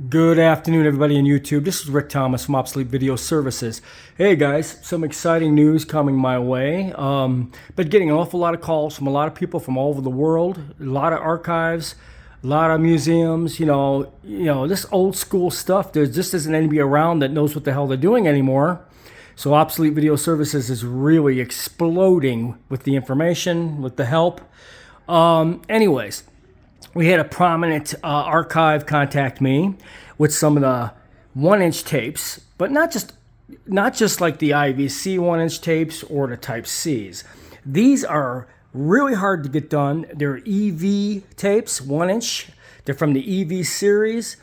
Good afternoon, everybody on YouTube. This is Rick Thomas from Obsolete Video Services. Hey guys, some exciting news coming my way. Been getting an awful lot of calls from a lot of people from all over the world, a lot of archives, a lot of museums. This old school stuff. There just isn't anybody around that knows what the hell they're doing anymore. So Obsolete Video Services is really exploding with the information, with the help. Anyways. We had a prominent archive contact me with some of the 1-inch tapes, but not just like the IVC 1-inch tapes or the Type Cs. These are really hard to get done. They're EV tapes, 1-inch. They're from the EV series,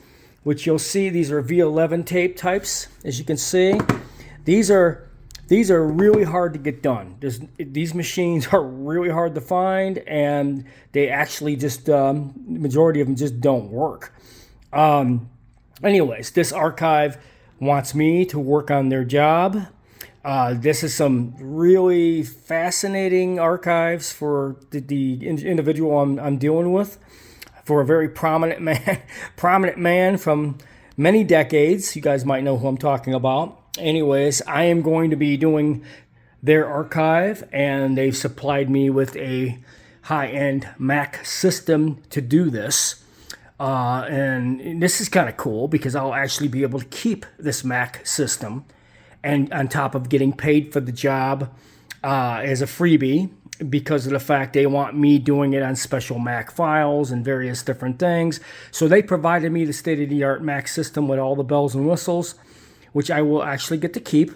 which you'll see these are V11 tape types, as you can see. These are really hard to get done. These machines are really hard to find, and they actually just, majority of them just don't work. Anyways, this archive wants me to work on their job. This is some really fascinating archives for the individual I'm dealing with, for a very prominent man from many decades. You guys might know who I'm talking about. Anyways, I am going to be doing their archive, and they've supplied me with a high-end Mac system to do this. And this is kind of cool because I'll actually be able to keep this Mac system, and on top of getting paid for the job as a freebie, because of the fact they want me doing it on special Mac files and various different things. So they provided me the state-of-the-art Mac system with all the bells and whistles, which I will actually get to keep.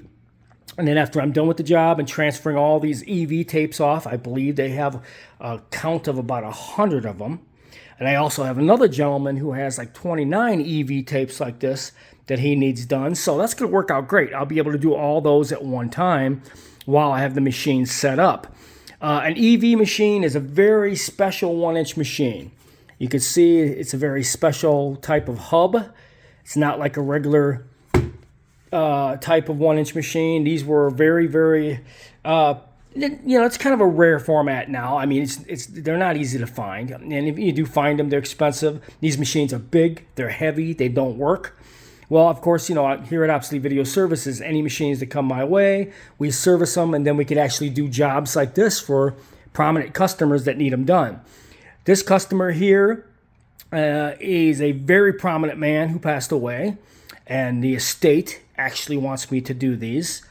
And then after I'm done with the job and transferring all these EV tapes off, I believe they have a count of about 100 of them. And I also have another gentleman who has like 29 EV tapes like this that he needs done. So that's going to work out great. I'll be able to do all those at one time while I have the machine set up. An EV machine is a very special 1-inch machine. You can see it's a very special type of hub. It's not like a regular type of 1-inch machine. These were very, very, it's kind of a rare format now. I mean, they're not easy to find, and if you do find them, they're expensive. These machines are big, they're heavy, they don't work. Well, of course, here at Obsolete Video Services, any machines that come my way, we service them, and then we can actually do jobs like this for prominent customers that need them done. This customer here is a very prominent man who passed away, and the estate actually wants me to do these,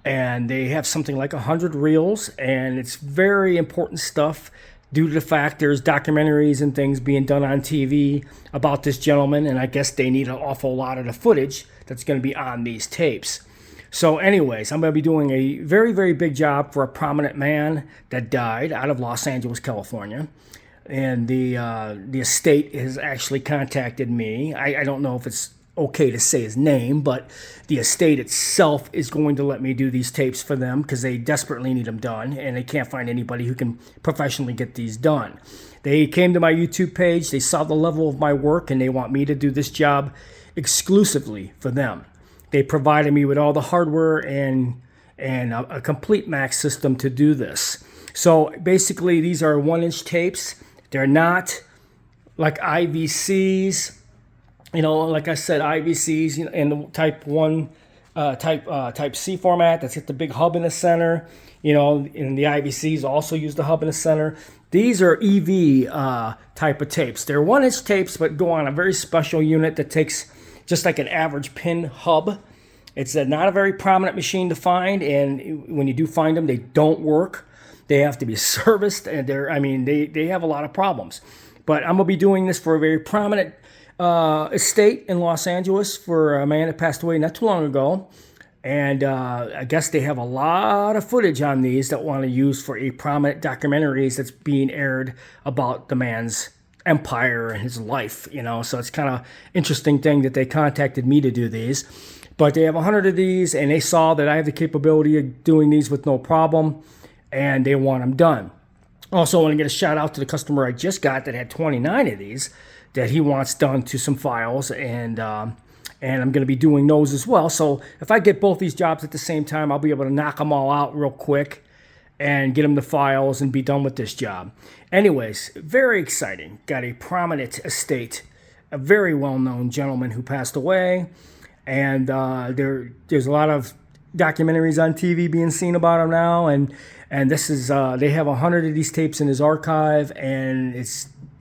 and they have something like 100 reels, and it's very important stuff due to the fact there's documentaries and things being done on TV about this gentleman, and I guess they need an awful lot of the footage that's going to be on these tapes. So anyways, I'm going to be doing a very, very big job for a prominent man that died out of Los Angeles, California. And the estate has actually contacted me. I don't know if it's okay to say his name, but the estate itself is going to let me do these tapes for them because they desperately need them done, and they can't find anybody who can professionally get these done. They came to my YouTube page, they saw the level of my work, and they want me to do this job exclusively for them. They provided me with all the hardware and a complete Mac system to do this. So basically, these are 1-inch tapes. They're not like IVCs. Like I said, IVCs in the Type 1, Type C format. That's got the big hub in the center. And the IVCs also use the hub in the center. These are EV type of tapes. They're 1-inch tapes, but go on a very special unit that takes just like an average pin hub. It's not a very prominent machine to find, and when you do find them, they don't work. They have to be serviced, and they have a lot of problems. But I'm gonna be doing this for a very prominent estate in Los Angeles for a man that passed away not too long ago, and I guess they have a lot of footage on these that want to use for a prominent documentaries that's being aired about the man's empire and his life. So it's kind of interesting thing that they contacted me to do these, but they have 100 of these, and they saw that I have the capability of doing these with no problem, and they want them done. Also, I want to get a shout out to the customer I just got that had 29 of these that he wants done to some files, and I'm going to be doing those as well. So if I get both these jobs at the same time, I'll be able to knock them all out real quick and get them the files and be done with this job. Anyways, very exciting. Got a prominent estate a very well-known gentleman who passed away. And there's a lot of documentaries on TV being seen about him now. And this is they have 100 of these tapes in his archive, and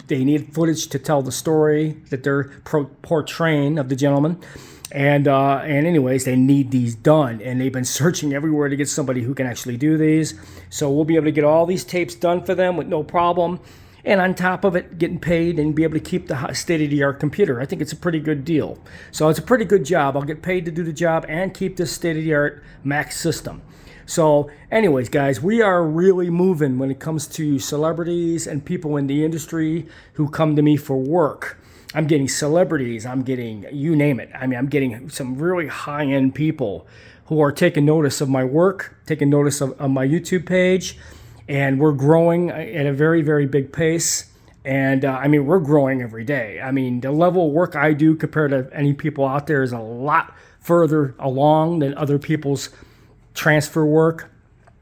they need footage to tell the story that they're portraying of the gentleman. And anyways, they need these done, and they've been searching everywhere to get somebody who can actually do these. So we'll be able to get all these tapes done for them with no problem. And on top of it, getting paid and be able to keep the state-of-the-art computer. I think it's a pretty good deal. So it's a pretty good job. I'll get paid to do the job and keep this state-of-the-art Mac system. So anyways, guys, we are really moving when it comes to celebrities and people in the industry who come to me for work. I'm getting celebrities. I'm getting, you name it. I mean, I'm getting some really high-end people who are taking notice of my work, taking notice of my YouTube page. And we're growing at a very, very big pace. And I mean, we're growing every day. I mean, the level of work I do compared to any people out there is a lot further along than other people's transfer work.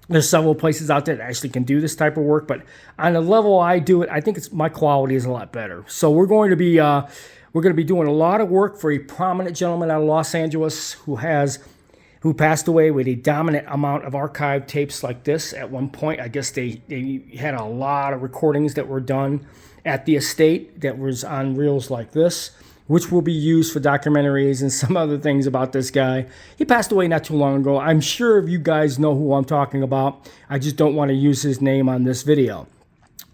There's several places out there that actually can do this type of work, but on the level I do it, I think my quality is a lot better. So we're going to be doing a lot of work for a prominent gentleman out of Los Angeles who passed away with a dominant amount of archived tapes like this at one point. I guess they had a lot of recordings that were done at the estate that was on reels like this, which will be used for documentaries and some other things about this guy. He passed away not too long ago. I'm sure you guys know who I'm talking about. I just don't want to use his name on this video.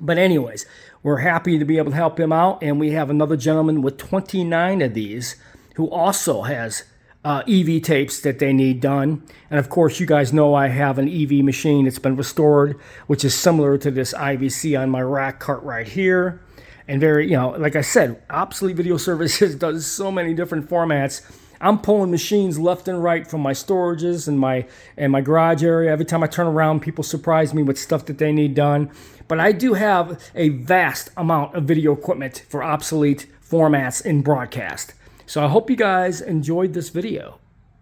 But anyways, we're happy to be able to help him out. And we have another gentleman with 29 of these who also has EV tapes that they need done. And of course, you guys know I have an EV machine that's been restored, which is similar to this IVC on my rack cart right here. And very, like I said, Obsolete Video Services does so many different formats. I'm pulling machines left and right from my storages and my garage area. Every time I turn around, people surprise me with stuff that they need done. But I do have a vast amount of video equipment for Obsolete formats in broadcast. So I hope you guys enjoyed this video.